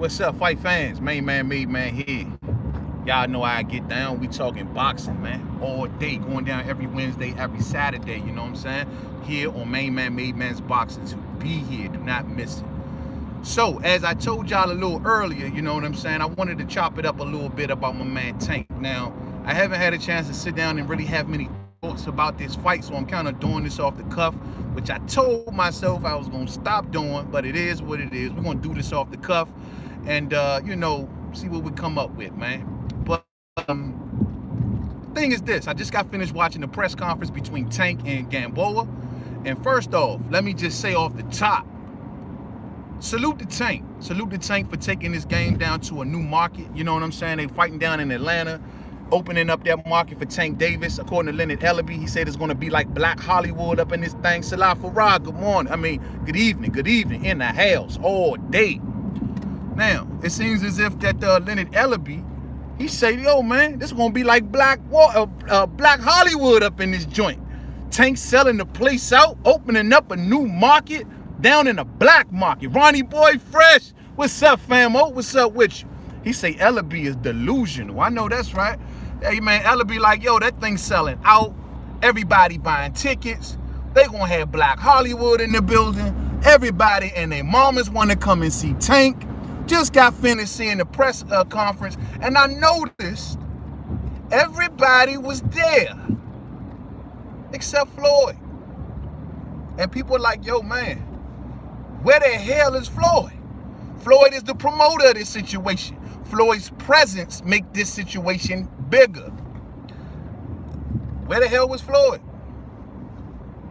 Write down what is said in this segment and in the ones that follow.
What's up, fight fans? Main man, made man here. Y'all know how I get down. We talking boxing, man. All day, going down every Wednesday, every Saturday. You know what I'm saying? Here on Main Man, Made Man's Boxing. To be here, do not miss it. So, as I told y'all a little earlier, you know what I'm saying? I wanted to chop it up a little bit about my man Tank. Now, I haven't had a chance to sit down and really have many thoughts about this fight, so I'm kind of doing this off the cuff, which I told myself I was going to stop doing, but it is what it is. We're going to do this off the cuff and, you know, see what we come up with, man. But thing is this, I just got finished watching the press conference between Tank and Gamboa. And first off, let me just say off the top, salute the Tank. Salute the Tank for taking this game down to a new market. You know what I'm saying? They fighting down in Atlanta, opening up that market for Tank Davis. According to Leonard Ellaby, he said it's going to be like Black Hollywood up in this thing. Salah Farah, good morning. I mean, good evening in the house all day. Now, it seems as if that Leonard Ellaby, he say, yo, man, this is going to be like Black Hollywood up in this joint. Tank selling the place out, opening up a new market down in the black market. Ronnie Boy Fresh, what's up, famo? What's up with you? He say Ellaby is delusional. I know that's right. Hey, man, Ellaby like, yo, that thing's selling out. Everybody buying tickets. They gonna have Black Hollywood in the building. Everybody and their mamas want to come and see Tank. Just got finished seeing the press conference, and I noticed everybody was there except Floyd. And people are like, yo, man, where the hell is Floyd? Floyd is the promoter of this situation. Floyd's presence make this situation bigger. Where the hell was Floyd?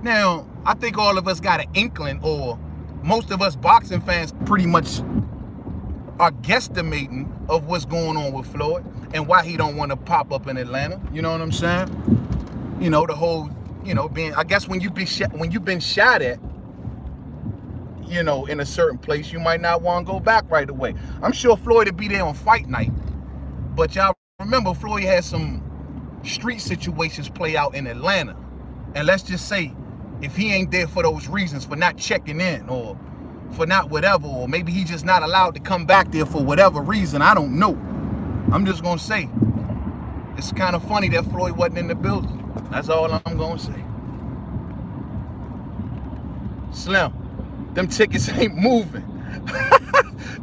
Now, I think all of us got an inkling, or most of us boxing fans pretty much are guesstimating of what's going on with Floyd and why he don't want to pop up in Atlanta. You know what I'm saying? You know, the whole, you know, being, I guess when you've been shot at, you know, in a certain place, you might not want to go back right away. I'm sure Floyd would be there on fight night, but y'all remember Floyd had some street situations play out in Atlanta. And let's just say, if he ain't there for those reasons, for not checking in or for not whatever, or maybe he's just not allowed to come back there for whatever reason, I don't know. I'm just gonna say, it's kind of funny that Floyd wasn't in the building. That's all I'm gonna say. Slim, them tickets ain't moving.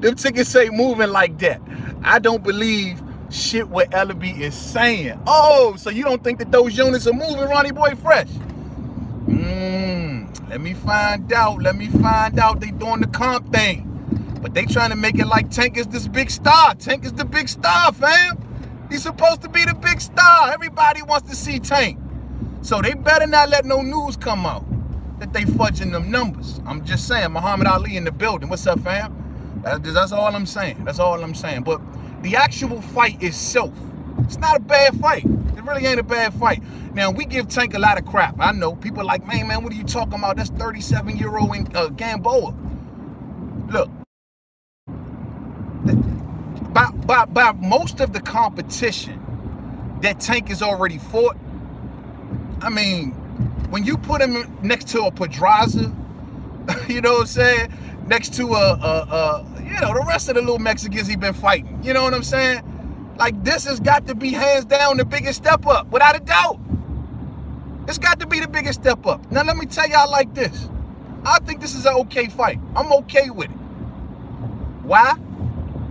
Them tickets ain't moving like that. I don't believe shit what Ellaby is saying. Oh, so you don't think that those units are moving, Ronnie Boy Fresh? Let me find out. They doing the comp thing. But they trying to make it like Tank is this big star. Tank is the big star, fam. He's supposed to be the big star. Everybody wants to see Tank. So they better not let no news come out that they fudging them numbers. I'm just saying, Muhammad Ali in the building. What's up, fam? That's all I'm saying. That's all I'm saying. But the actual fight itself, it's not a bad fight. It really ain't a bad fight. Now, we give Tank a lot of crap. I know. People are like, man, what are you talking about? That's 37-year-old Gamboa. Look, by most of the competition that Tank has already fought, I mean, when you put him next to a Pedraza, you know what I'm saying? Next to you know, the rest of the little Mexicans he been fighting. You know what I'm saying? Like, this has got to be hands down the biggest step up, without a doubt. It's got to be the biggest step up. Now, let me tell y'all like this. I think this is an okay fight. I'm okay with it. Why?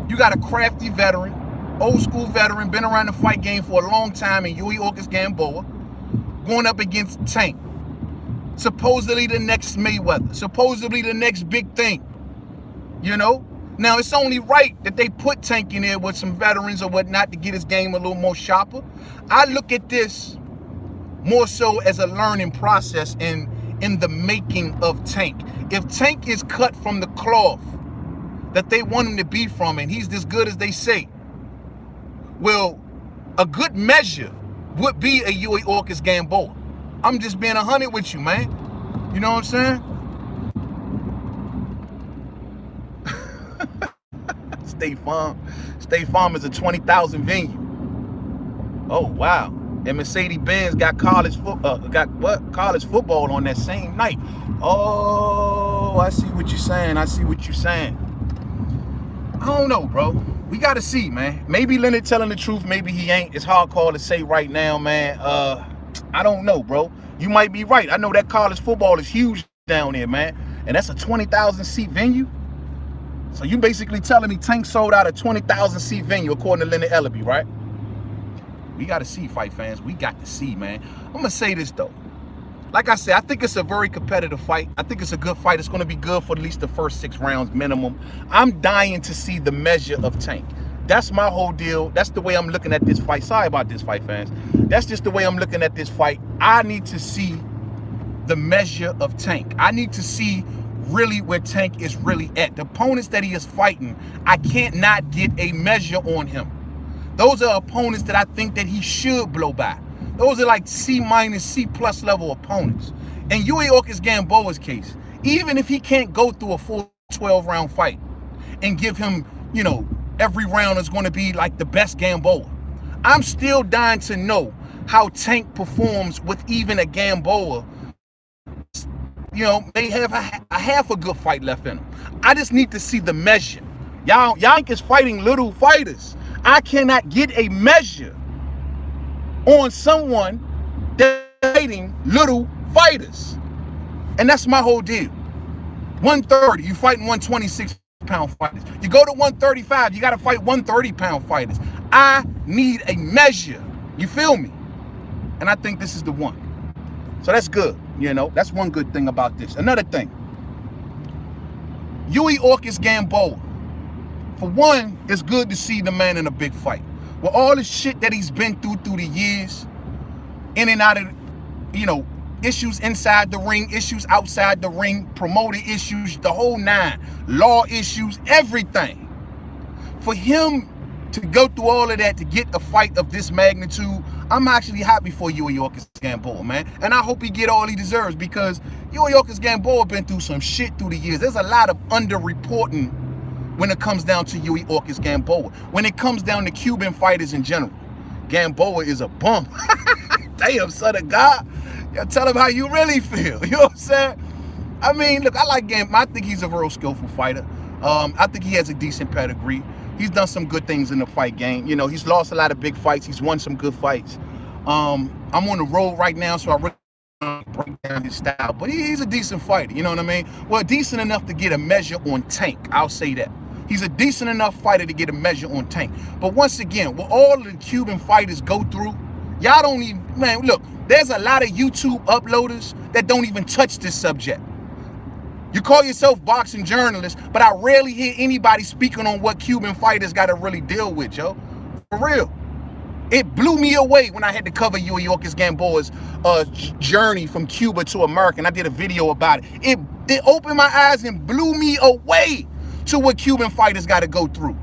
You got a crafty veteran, old school veteran, been around the fight game for a long time in JRoc Gamboa, going up against Tank. Supposedly the next Mayweather. Supposedly the next big thing. You know? Now, it's only right that they put Tank in there with some veterans or whatnot to get his game a little more sharper. I look at this more so as a learning process in the making of Tank. If Tank is cut from the cloth that they want him to be from, and he's as good as they say, well, a good measure would be a JRoc Gamboa. I'm just being 100 with you, man. You know what I'm saying? State Farm is a 20,000 venue. Oh, wow. And Mercedes-Benz got college football on that same night. Oh, I see what you're saying. I don't know, bro. We got to see, man. Maybe Leonard telling the truth. Maybe he ain't. It's hard call to say right now, man. I don't know, bro. You might be right. I know that college football is huge down there, man. And that's a 20,000 seat venue. So you basically telling me Tank sold out a 20,000 seat venue according to Leonard Ellaby, right? We got to see, fight fans. We got to see, man. I'm going to say this, though. Like I said, I think it's a very competitive fight. I think it's a good fight. It's going to be good for at least the first 6 rounds minimum. I'm dying to see the measure of Tank. That's my whole deal. That's the way I'm looking at this fight. Sorry about this, fight fans. That's just the way I'm looking at this fight. I need to see the measure of Tank. I need to see really where Tank is really at. The opponents that he is fighting, I can't not get a measure on him. Those are opponents that I think that he should blow by. Those are like C-, C+ level opponents. In JRoc Gamboa's case, even if he can't go through a full 12-round fight and give him, you know, every round is going to be like the best Gamboa, I'm still dying to know how Tank performs with even a Gamboa, you know, may have a half a good fight left in him. I just need to see the measure. Y'all is fighting little fighters. I cannot get a measure on someone that's fighting little fighters. And that's my whole deal. 130, you fighting 126-pound fighters. You go to 135, you got to fight 130-pound fighters. I need a measure. You feel me? And I think this is the one. So that's good, you know. That's one good thing about this. Another thing, JRoc Gamboa. For one, it's good to see the man in a big fight. With all the shit that he's been through the years, in and out of, you know, issues inside the ring, issues outside the ring, promoter issues, the whole 9, law issues, everything. For him to go through all of that to get a fight of this magnitude, I'm actually happy for JRoc Gamboa, man. And I hope he get all he deserves, because JRoc Gamboa been through some shit through the years. There's a lot of underreporting when it comes down to JRoc Gamboa. When it comes down to Cuban fighters in general, Gamboa is a bum. Damn, son of God. Tell him how you really feel. You know what I'm saying? I mean, look, I like Gamboa. I think he's a real skillful fighter. I think he has a decent pedigree. He's done some good things in the fight game. You know, he's lost a lot of big fights. He's won some good fights. I'm on the road right now, so I really don't break down his style. But he's a decent fighter, you know what I mean? Well, decent enough to get a measure on Tank. I'll say that. He's a decent enough fighter to get a measure on Tank. But once again, what all the Cuban fighters go through, y'all don't even, man, look, there's a lot of YouTube uploaders that don't even touch this subject. You call yourself boxing journalists, but I rarely hear anybody speaking on what Cuban fighters got to really deal with, yo. For real. It blew me away when I had to cover JRoc Gamboa's journey from Cuba to America, and I did a video about it. It opened my eyes and blew me away to what Cuban fighters got to go through.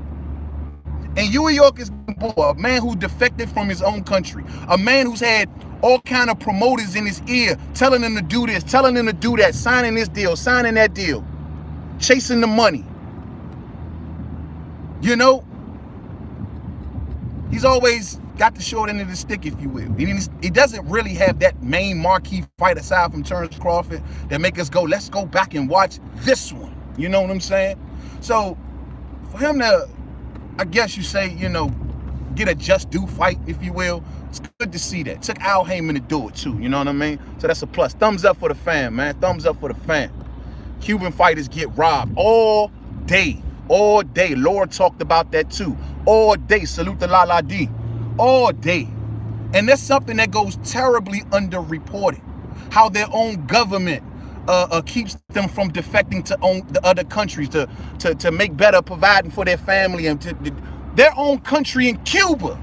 And JRoc Gamboa, a man who defected from his own country, a man who's had all kind of promoters in his ear, telling him to do this, telling him to do that, signing this deal, signing that deal, chasing the money. You know, he's always got the short end of the stick, if you will. He doesn't really have that main marquee fight aside from Terrence Crawford that make us go, let's go back and watch this one. You know what I'm saying? So for him to, I guess you say, you know, get a just due fight, if you will, it's good to see that. Took Al Heyman to do it too, you know what I mean? So that's a plus. Thumbs up for the fan, man. Thumbs up for the fan. Cuban fighters get robbed all day. All day. Lord talked about that too. All day. Salute the La La D. All day. And that's something that goes terribly underreported. How their own government keeps them from defecting to the other countries to make better providing for their family, and their own country in Cuba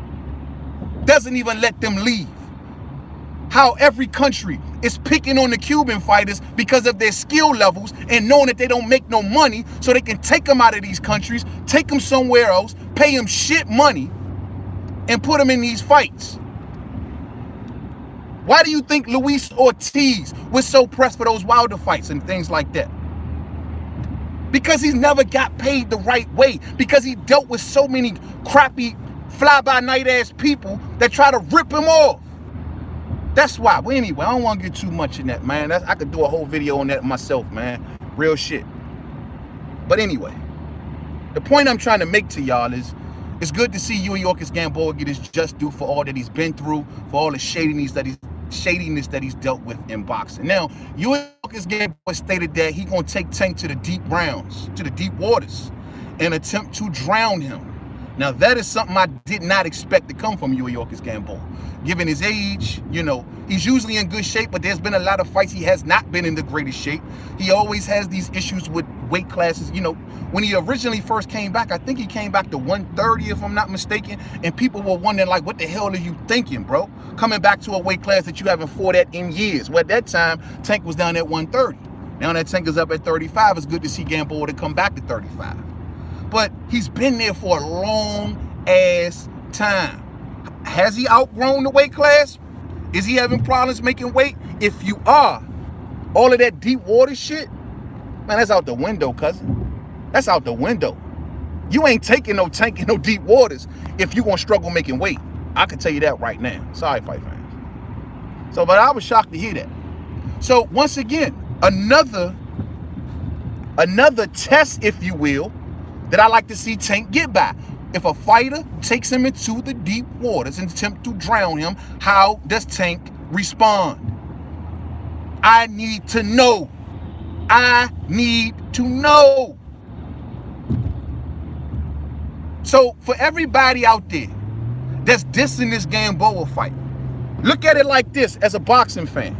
doesn't even let them leave. How every country is picking on the Cuban fighters because of their skill levels and knowing that they don't make no money, so they can take them out of these countries, take them somewhere else, pay them shit money, and put them in these fights. Why do you think Luis Ortiz was so pressed for those Wilder fights and things like that? Because he's never got paid the right way. Because he dealt with so many crappy, fly-by-night ass people that try to rip him off. That's why. But anyway, I don't want to get too much in that, man. I could do a whole video on that myself, man. Real shit. But anyway, The point I'm trying to make to y'all is, it's good to see JRoc Gamboa get his just due for all that he's been through, for all the shadiness that he's dealt with in boxing. Now, JRoc Gamboa stated that he's gonna take Tank to the deep rounds, to the deep waters, and attempt to drown him. Now, that is something I did not expect to come from JRoc Gamboa. Given his age, you know, he's usually in good shape, but there's been a lot of fights he has not been in the greatest shape. He always has these issues with weight classes. You know, when he originally first came back, I think he came back to 130, if I'm not mistaken, and people were wondering, like, what the hell are you thinking, bro? Coming back to a weight class that you haven't fought at in years. Well, at that time, Tank was down at 130. Now that Tank is up at 35, it's good to see Gamboa to come back to 35. But he's been there for a long ass time. Has he outgrown the weight class? Is he having problems making weight? If you are, all of that deep water shit, man, that's out the window, cousin. That's out the window. You ain't taking no Tank in no deep waters if you gonna struggle making weight. I can tell you that right now. Sorry, fight fans. So, but I was shocked to hear that. So once again, another test, if you will, that I like to see Tank get by. If a fighter takes him into the deep waters and attempt to drown him, how does Tank respond? I need to know. I need to know. So for everybody out there that's dissing this Gamboa fight, look at it like this as a boxing fan.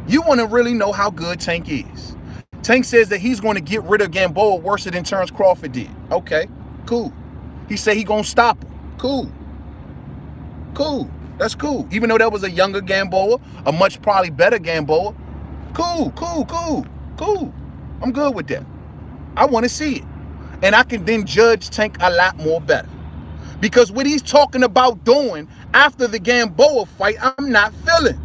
You want to really know how good Tank is. Tank says that he's going to get rid of Gamboa worse than Terrence Crawford did. Okay, cool. He said he gonna stop him. Cool. Cool. That's cool. Even though that was a younger Gamboa, a much probably better Gamboa. Cool. I'm good with that. I want to see it. And I can then judge Tank a lot more better. Because what he's talking about doing after the Gamboa fight, I'm not feeling.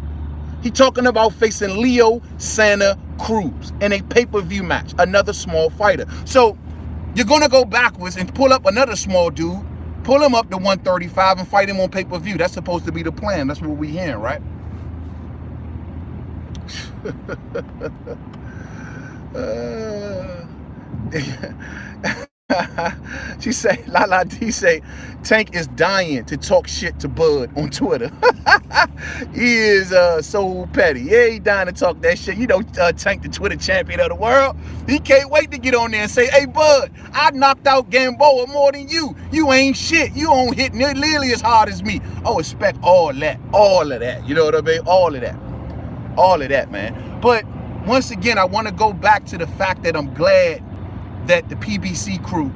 He talking about facing Leo Santa Cruz in a pay-per-view match, another small fighter. So you're going to go backwards and pull up another small dude, pull him up to 135 and fight him on pay-per-view. That's supposed to be the plan. That's what we hearing, right? She say, Lala D say, Tank is dying to talk shit to Bud on Twitter. He is so petty. Yeah, he dying to talk that shit. You know, Tank, the Twitter champion of the world. He can't wait to get on there and say, hey, Bud, I knocked out Gamboa more than you. You ain't shit. You don't hit nearly as hard as me. Oh, expect all that. All of that. You know what I mean? All of that. All of that, man. But once again, I want to go back to the fact that I'm glad that the PBC crew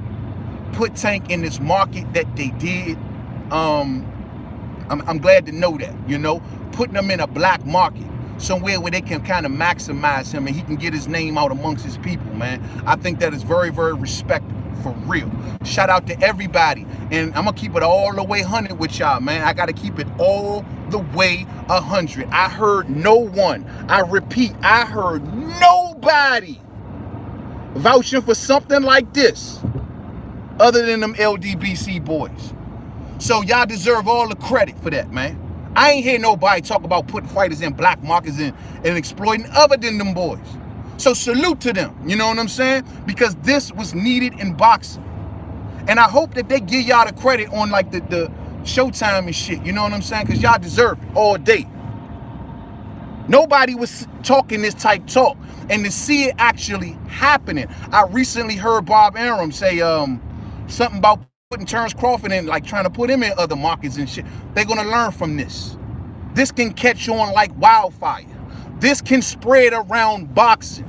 put Tank in this market that they did. I'm glad to know that, you know, putting him in a black market, somewhere where they can kind of maximize him and he can get his name out amongst his people, man. I think that is very, very respectable, for real. Shout out to everybody. And I'm going to keep it all the way 100 with y'all, man. I got to keep it all the way 100. I heard no one. I repeat, I heard nobody vouching for something like this other than them LDBC boys. So y'all deserve all the credit for that, man. I ain't hear nobody talk about putting fighters in black markets and exploiting other than them boys. So salute to them, you know what I'm saying? Because this was needed in boxing. And I hope that they give y'all the credit on like the Showtime and shit, you know what I'm saying? Because y'all deserve it all day. Nobody was talking this type talk. And to see it actually happening. I recently heard Bob Arum say something about putting Terrence Crawford in, like trying to put him in other markets and shit. They're going to learn from this. This can catch on like wildfire. This can spread around boxing.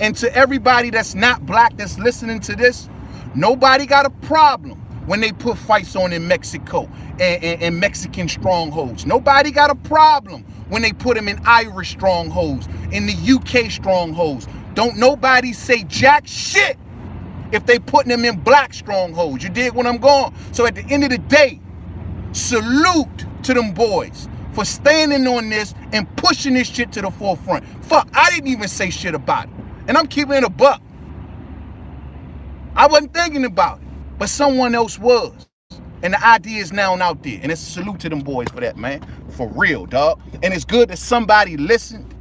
And to everybody that's not black that's listening to this, nobody got a problem when they put fights on in Mexico and Mexican strongholds. Nobody got a problem when they put them in Irish strongholds, in the UK strongholds. Don't nobody say jack shit if they putting them in black strongholds. You dig what I'm going? So at the end of the day, salute to them boys for standing on this and pushing this shit to the forefront. Fuck, I didn't even say shit about it. And I'm keeping it a buck. I wasn't thinking about it, but someone else was. And the idea is now out there. And it's a salute to them boys for that, man. For real, dog. And it's good that somebody listened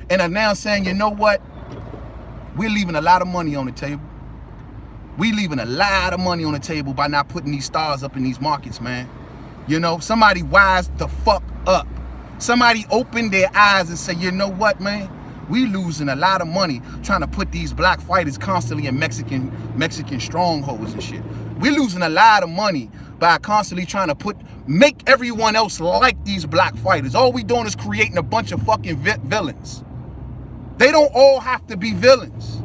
and are now saying, you know what? We're leaving a lot of money on the table. We leaving a lot of money on the table by not putting these stars up in these markets, man. You know, somebody wise the fuck up. Somebody open their eyes and say, you know what, man? We losing a lot of money trying to put these black fighters constantly in Mexican strongholds and shit. We're losing a lot of money by constantly trying to make everyone else like these black fighters. All we doing is creating a bunch of fucking villains. They don't all have to be villains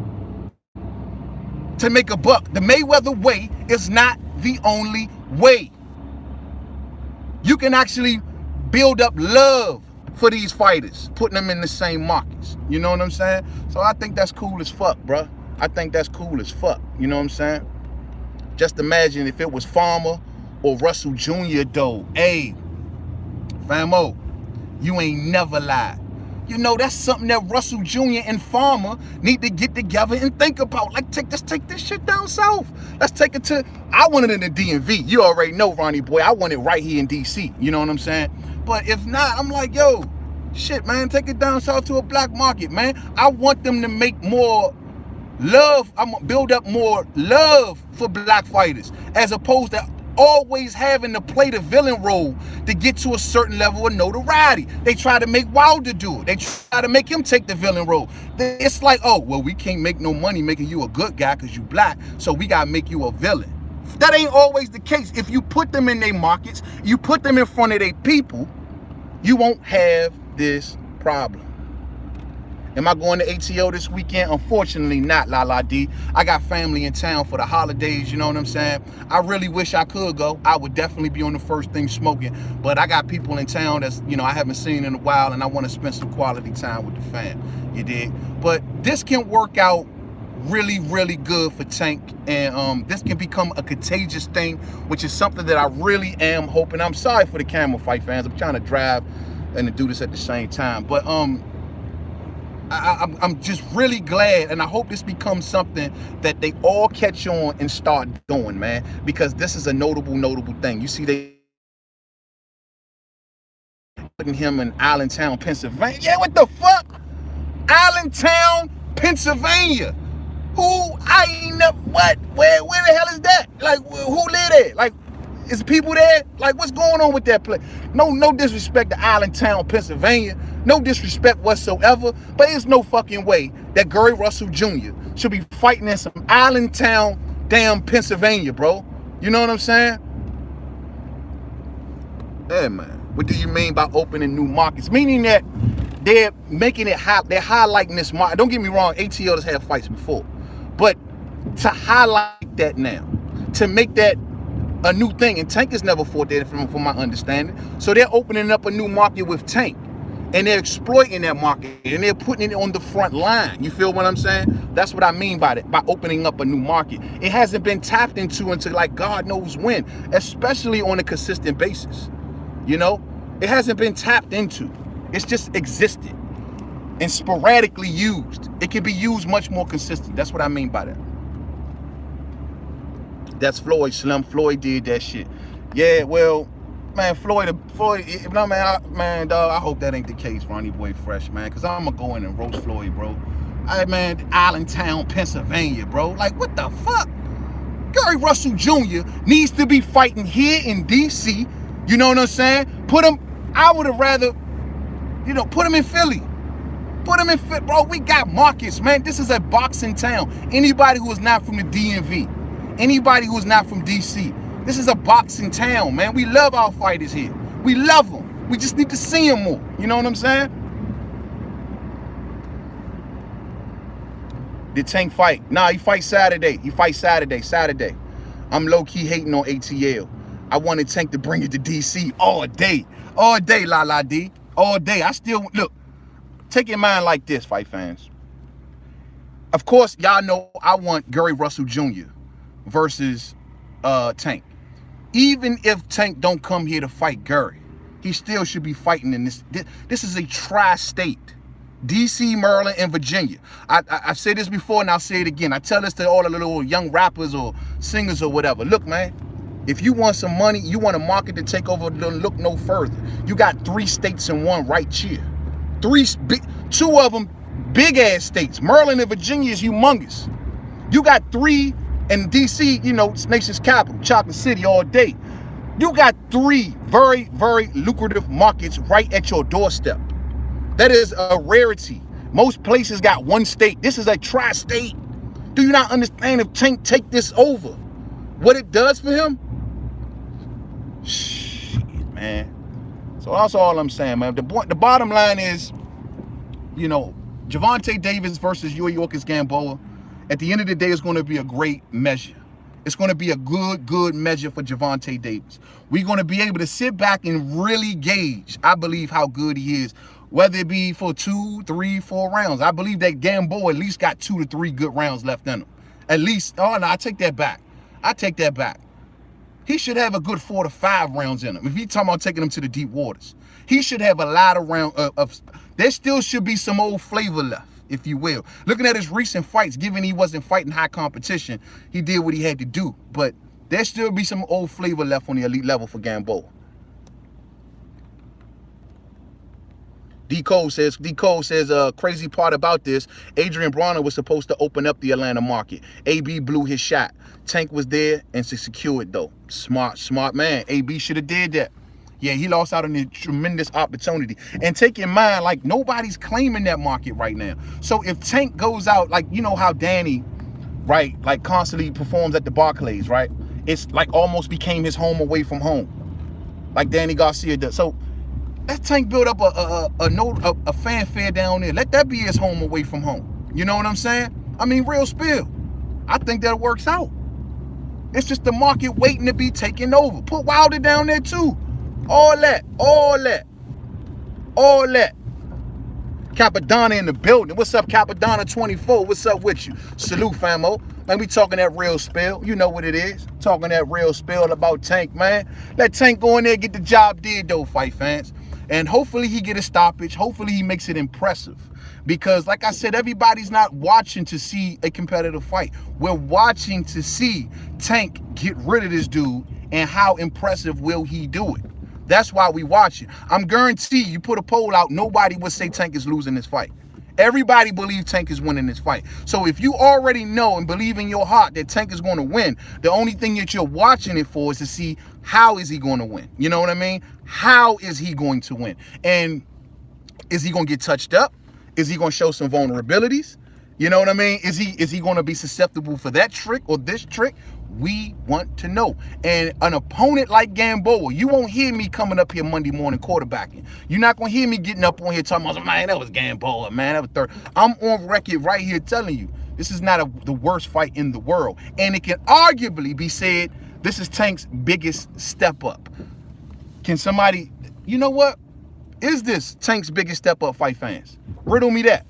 to make a buck. The Mayweather way is not the only way. You can actually build up love for these fighters, putting them in the same markets. You know what I'm saying? So I think that's cool as fuck, bruh. I think that's cool as fuck. You know what I'm saying? Just imagine if it was Farmer or Russell Jr. though. Hey, famo, you ain't never lied. You know, that's something that Russell Jr. and Farmer need to get together and think about. Like, let's take this shit down south. Let's take it to, I want it in the DMV. You already know, Ronnie boy, I want it right here in DC. You know what I'm saying? But if not, I'm like, yo, shit, man, take it down south to a black market, man. I want them to make more love. I'm gonna build up more love for black fighters, as opposed to always having to play the villain role to get to a certain level of notoriety. They try to make Wilder do it. They try to make him take the villain role. It's like, oh, well, we can't make no money making you a good guy because you black, so we gotta make you a villain. That ain't always the case. If you put them in their markets, you put them in front of their people, you won't have this problem. Am I going to ATO this weekend? Unfortunately not, La D. I got family in town for the holidays, you know what I'm saying? I really wish I could go. I would definitely be on the first thing smoking, but I got people in town that's, you know, I haven't seen in a while, and I want to spend some quality time with the fam, you dig? But this can work out really, really good for Tank, and this can become a contagious thing, which is something that I really am hoping. I'm sorry for the Camel Fight fans. I'm trying to drive and to do this at the same time, but I'm just really glad, and I hope this becomes something that they all catch on and start doing, man, because this is a notable thing. You see, they putting him in Allentown, Pennsylvania. Yeah, what the fuck? Allentown, Pennsylvania. Who? I ain't never, what? Where the hell is that? Like, who live there? Like, is people there? Like, what's going on with that place? No disrespect to Allentown, Pennsylvania. No disrespect whatsoever. But there's no fucking way that Gary Russell Jr. should be fighting in some Allentown, damn Pennsylvania, bro. You know what I'm saying? Yeah, man. What do you mean by opening new markets? Meaning that they're making it hot. They're highlighting this market. Don't get me wrong. ATL has had fights before. But to highlight that now, to make that a new thing, and Tank has never fought there from my understanding. So they're opening up a new market with Tank, and they're exploiting that market, and they're putting it on the front line. You feel what I'm saying? That's what I mean by that, by opening up a new market. It hasn't been tapped into until like God knows when, especially on a consistent basis. You know, it hasn't been tapped into. It's just existed and sporadically used. It can be used much more consistent. That's what I mean by that. That's Floyd, Slim. Floyd did that shit. Yeah, well, man, Floyd, no, man, dog, I hope that ain't the case, Ronnie Boy Fresh, man, because I'm going to go in and roast Floyd, bro. Hey, man, Allentown, Pennsylvania, bro. Like, what the fuck? Gary Russell Jr. needs to be fighting here in D.C., you know what I'm saying? Put him, I would have rather, you know, put him in Philly. Put him in Philly, bro. We got markets, man. This is a boxing town. Anybody who is not from the DMV, anybody who's not from DC, this is a boxing town, man. We love our fighters here. We love them. We just need to see them more. You know what I'm saying? Did Tank fight? Nah, he fights Saturday. Saturday. I'm low-key hating on ATL. I wanted Tank to bring it to DC all day. All day, La D. All day. I still, look, take your mind like this, fight fans. Of course, y'all know I want Gary Russell Jr. versus Tank. Even if Tank don't come here to fight Gary, he still should be fighting in this. This is a tri-state. DC, Maryland, and Virginia. I've said this before and I'll say it again. I tell this to all the little young rappers or singers or whatever. Look, man, if you want some money, you want a market to take over, look no further. You got 3 states in one right here. 2 of them big ass states. Maryland and Virginia is humongous. You got 3 And DC, you know, it's nation's capital, Chocolate City all day. You got 3 very, very lucrative markets right at your doorstep. That is a rarity. Most places got 1 state. This is a tri-state. Do you not understand if Tank take this over, what it does for him? Shit, man. So that's all I'm saying, man. The bottom line is, you know, Gervonta Davis versus JRoc Gamboa. At the end of the day, it's going to be a great measure. It's going to be a good measure for Gervonta Davis. We're going to be able to sit back and really gauge, I believe, how good he is, whether it be for 2, 3, 4 rounds. I believe that Gamboa at least got 2 to 3 good rounds left in him. At least, oh no, I take that back. He should have a good 4 to 5 rounds in him. If he's talking about taking him to the deep waters, he should have a lot of rounds there still should be some old flavor left, if you will. Looking at his recent fights, given he wasn't fighting high competition, he did what he had to do. But there still be some old flavor left on the elite level for Gamboa. D Cole says, crazy part about this, Adrien Broner was supposed to open up the Atlanta market. AB blew his shot. Tank was there and secured though. Smart man. AB should have did that. Yeah, he lost out on a tremendous opportunity. And take in mind, like, nobody's claiming that market right now. So if Tank goes out, like, you know how Danny, right, like constantly performs at the Barclays, right? It's like almost became his home away from home, like Danny Garcia does. So that Tank built up a fanfare down there. Let that be his home away from home. You know what I'm saying? I mean, real spill. I think that works out. It's just the market waiting to be taken over. Put Wilder down there too. All that. Capadonna in the building. What's up, Capadonna 24? What's up with you? Salute, famo. Man, we talking that real spill. You know what it is. Talking that real spill about Tank, man. Let Tank go in there and get the job did, though, fight fans. And hopefully he get a stoppage. Hopefully he makes it impressive. Because, like I said, everybody's not watching to see a competitive fight. We're watching to see Tank get rid of this dude, and how impressive will he do it. That's why we watch it. I'm guaranteed you put a poll out, nobody would say Tank is losing this fight. Everybody believes Tank is winning this fight. So if you already know and believe in your heart that Tank is going to win, the only thing that you're watching it for is to see how is he going to win. You know what I mean? How is he going to win? And is he going to get touched up? Is he going to show some vulnerabilities? You know what I mean? Is he going to be susceptible for that trick or this trick? We want to know. And an opponent like Gamboa, you won't hear me coming up here Monday morning quarterbacking. You're not going to hear me getting up on here talking about, man, that was Gamboa, man, that was third. I'm on record right here telling you, this is not the worst fight in the world. And it can arguably be said, this is Tank's biggest step up. Can somebody, you know what? Is this Tank's biggest step up, fight fans? Riddle me that.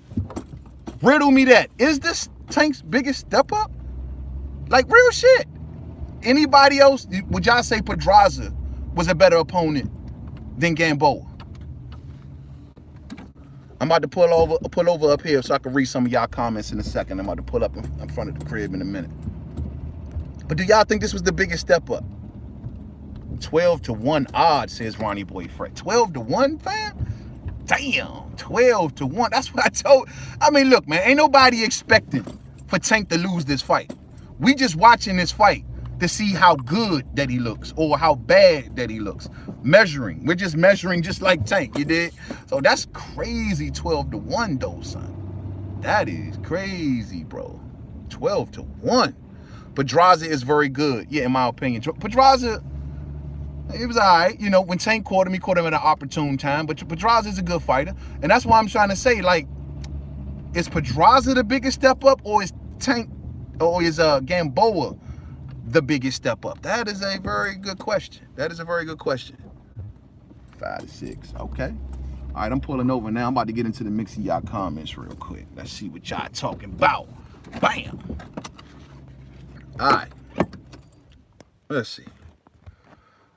Riddle me that. Is this Tank's biggest step up? Like, real shit. Anybody else, would y'all say Pedraza was a better opponent than Gamboa? I'm about to pull over up here so I can read some of y'all comments in a second. I'm about to pull up in front of the crib in a minute. But do y'all think this was the biggest step up? 12-1 odds, says Ronnie Boy Fred. 12-1, fam? Damn, 12-1. That's what I told. I mean, look, man, ain't nobody expecting for Tank to lose this fight. We just watching this fight to see how good that he looks or how bad that he looks. Measuring. We're just measuring just like Tank, you did? So that's crazy, 12-1 though, son. That is crazy, bro. 12-1. Pedraza is very good, yeah, in my opinion. Pedraza, it was all right. You know, when Tank caught him, he caught him at an opportune time. But Pedraza is a good fighter. And that's why I'm trying to say, like, is Pedraza the biggest step up, or is Tank, or is Gamboa the biggest step up? That is a very good question. That is a very good question. 5-6. Okay. All right, I'm pulling over now. I'm about to get into the mix of y'all comments real quick. Let's see what y'all talking about. Bam. All right. Let's see.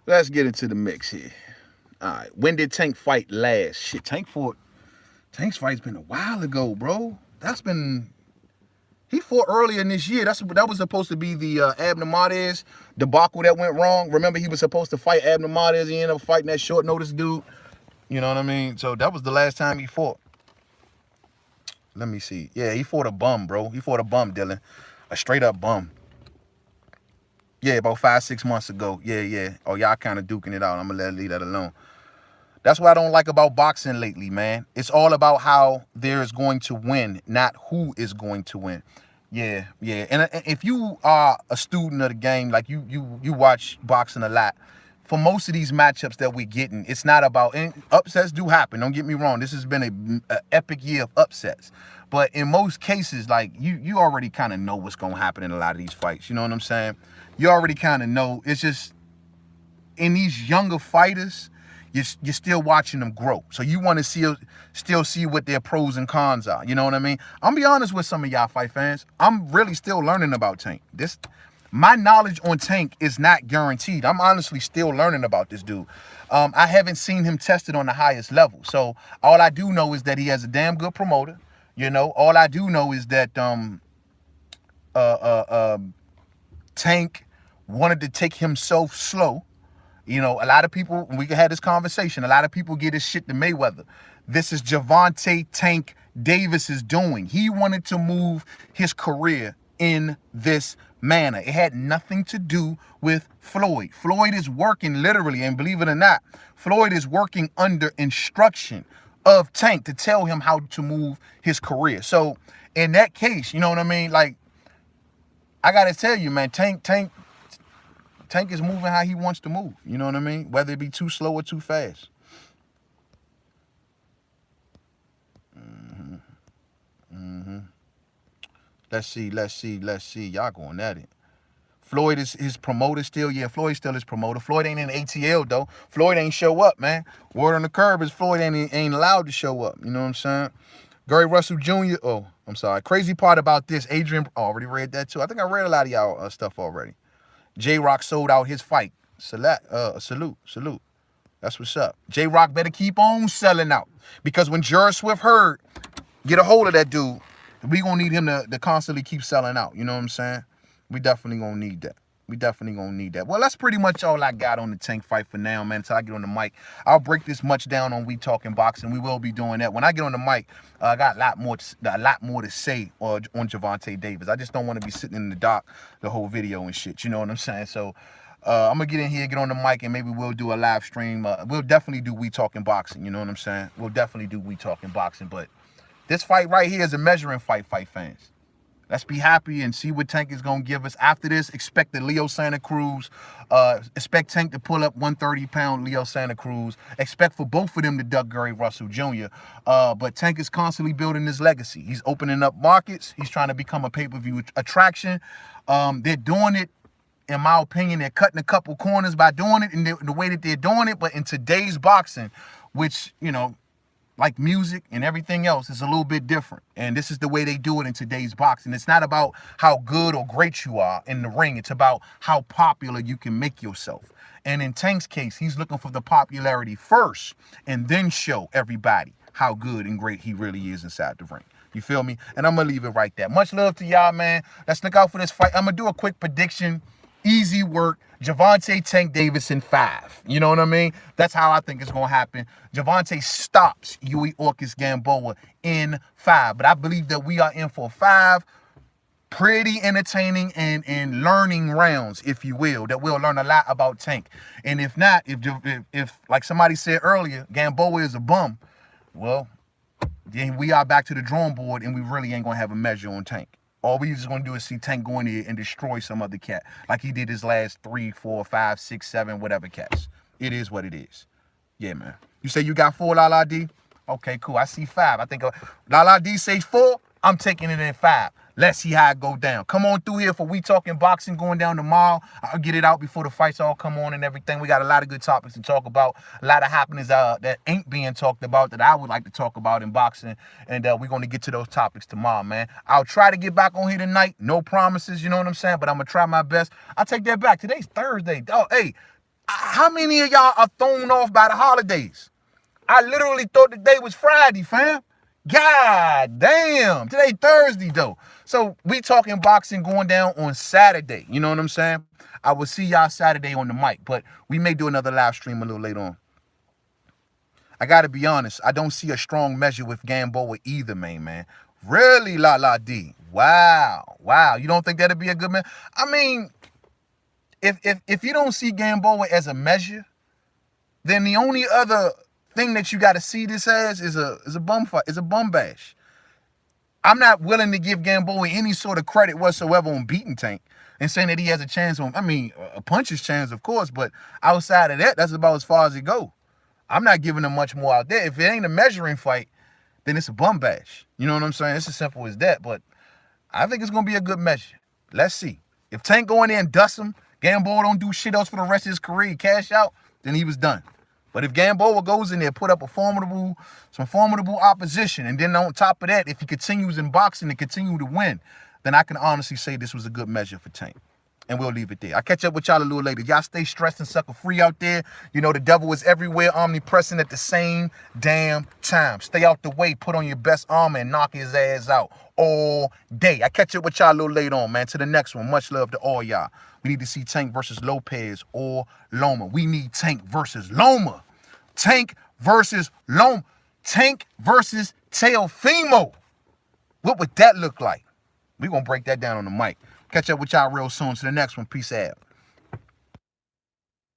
Let's get into the mix here. All right. When did Tank fight last? Shit, Tank's fight's been a while ago, bro. He fought earlier in this year. That was supposed to be the Abner Martez debacle that went wrong. Remember, he was supposed to fight Abner Martez. He ended up fighting that short notice dude. You know what I mean? So that was the last time he fought. Let me see. Yeah, he fought a bum, bro. He fought a bum, Dylan. A straight up bum. Yeah, about 5, 6 months ago. Yeah, yeah. Oh, y'all kind of duking it out. I'm gonna leave that alone. That's what I don't like about boxing lately, man. It's all about how there is going to win, not who is going to win. Yeah, yeah. And if you are a student of the game, like you watch boxing a lot, for most of these matchups that we're getting, it's not about, and upsets do happen. Don't get me wrong. This has been a epic year of upsets. But in most cases, like you already kind of know what's gonna happen in a lot of these fights. You know what I'm saying? You already kind of know. It's just in these younger fighters, you're still watching them grow. So you want to still see what their pros and cons are. You know what I mean? I'm gonna be honest with some of y'all fight fans. I'm really still learning about Tank. My knowledge on Tank is not guaranteed. I'm honestly still learning about this dude. I haven't seen him tested on the highest level. So all I do know is that he has a damn good promoter. You know, all I do know is that uh, uh, uh, Tank wanted to take himself slow. You know, a lot of people, we had this conversation, a lot of people get this shit to Mayweather. This is Gervonta Tank Davis's doing. He wanted to move his career in this manner. It had nothing to do with Floyd. Floyd is working literally, and believe it or not, Floyd is working under instruction of Tank to tell him how to move his career. So in that case, you know what I mean? Like, I gotta tell you, man, Tank is moving how he wants to move. You know what I mean? Whether it be too slow or too fast. Let's see. Y'all going at it. Floyd is his promoter still. Yeah, Floyd still his promoter. Floyd ain't in ATL though. Floyd ain't show up, man. Word on the curb is Floyd ain't allowed to show up. You know what I'm saying? Gary Russell Jr. Oh, I'm sorry. Crazy part about this, Adrien. Oh, already read that too. I think I read a lot of y'all stuff already. JRoc sold out his fight. Salute. That's what's up. JRoc better keep on selling out. Because when Jerry Swift heard, get a hold of that dude, we gonna need him to constantly keep selling out. You know what I'm saying? We definitely gonna need that. Well, that's pretty much all I got on the Tank fight for now, man. Until I get on the mic, I'll break this much down on We Talking Boxing. We will be doing that. When I get on the mic, I got a lot more to say on Gervonta Davis. I just don't want to be sitting in the dock the whole video and shit. You know what I'm saying? So I'm gonna get in here, get on the mic, and maybe we'll do a live stream. We'll definitely do We Talking Boxing. You know what I'm saying? We'll definitely do We Talking Boxing. But this fight right here is a measuring fight fans. Let's be happy and see what Tank is going to give us. After this, expect the Leo Santa Cruz. Expect Tank to pull up 130-pound Leo Santa Cruz. Expect for both of them to duck Gary Russell Jr. But Tank is constantly building his legacy. He's opening up markets. He's trying to become a pay-per-view attraction. They're doing it, in my opinion, they're cutting a couple corners by doing it in the way that they're doing it. But in today's boxing, which, you know, like music and everything else, is a little bit different. And this is the way they do it in today's boxing. It's not about how good or great you are in the ring. It's about how popular you can make yourself. And in Tank's case, he's looking for the popularity first and then show everybody how good and great he really is inside the ring. You feel me? And I'm going to leave it right there. Much love to y'all, man. Let's look out for this fight. I'm going to do a quick prediction. Easy work. Gervonta Tank Davis in 5. You know what I mean? That's how I think it's going to happen. Gervonta stops Yui Orkis Gamboa in 5. But I believe that we are in for 5 pretty entertaining and learning rounds, if you will, that we'll learn a lot about Tank. And if not, if like somebody said earlier, Gamboa is a bum, well, then we are back to the drawing board and we really ain't going to have a measure on Tank. All we just gonna do is see Tank go in there and destroy some other cat, like he did his last 3, 4, 5, 6, 7, whatever cats. It is what it is. Yeah, man. You say you got 4, Lala D? Okay, cool. I see 5. I think Lala D says 4. I'm taking it in 5. Let's see how it go down. Come on through here for We Talking Boxing going down tomorrow. I'll get it out before the fights all come on and everything. We got a lot of good topics to talk about. A lot of happenings that ain't being talked about that I would like to talk about in boxing. And we're going to get to those topics tomorrow, man. I'll try to get back on here tonight. No promises, you know what I'm saying? But I'm going to try my best. I'll take that back. Today's Thursday. Oh, hey, how many of y'all are thrown off by the holidays? I literally thought the day was Friday, fam. God damn. Today Thursday, though. So we talking boxing going down on Saturday. You know what I'm saying? I will see y'all Saturday on the mic, but we may do another live stream a little later on. I got to be honest. I don't see a strong measure with Gamboa either, man. Really, La La D. Wow. You don't think that'd be a good man? I mean, if you don't see Gamboa as a measure, then the only other thing that you got to see this as is a bum fight, is a bum bash. I'm not willing to give Gamboa any sort of credit whatsoever on beating Tank and saying that he has a chance on, I mean, a puncher's chance, of course, but outside of that, that's about as far as it goes. I'm not giving him much more out there. If it ain't a measuring fight, then it's a bum bash. You know what I'm saying? It's as simple as that, but I think it's going to be a good measure. Let's see. If Tank go in there and dust him, Gamboa don't do shit else for the rest of his career, cash out, then he was done. But if Gamboa goes in there, put up some formidable opposition, and then on top of that, if he continues in boxing and continue to win, then I can honestly say this was a good measure for Tank. And we'll leave it there. I'll catch up with y'all a little later. Y'all stay stressed and sucker free out there. You know the devil is everywhere, omnipresent at the same damn time. Stay out the way, put on your best armor, and knock his ass out all day. I catch up with y'all a little later on, man. To the next one. Much love to all y'all. We need to see Tank versus Lopez or Loma. We need Tank versus Loma. Tank versus Loma. Tank versus Teofimo. What would that look like? We're going to break that down on the mic. Catch up with y'all real soon. To the next one. Peace out.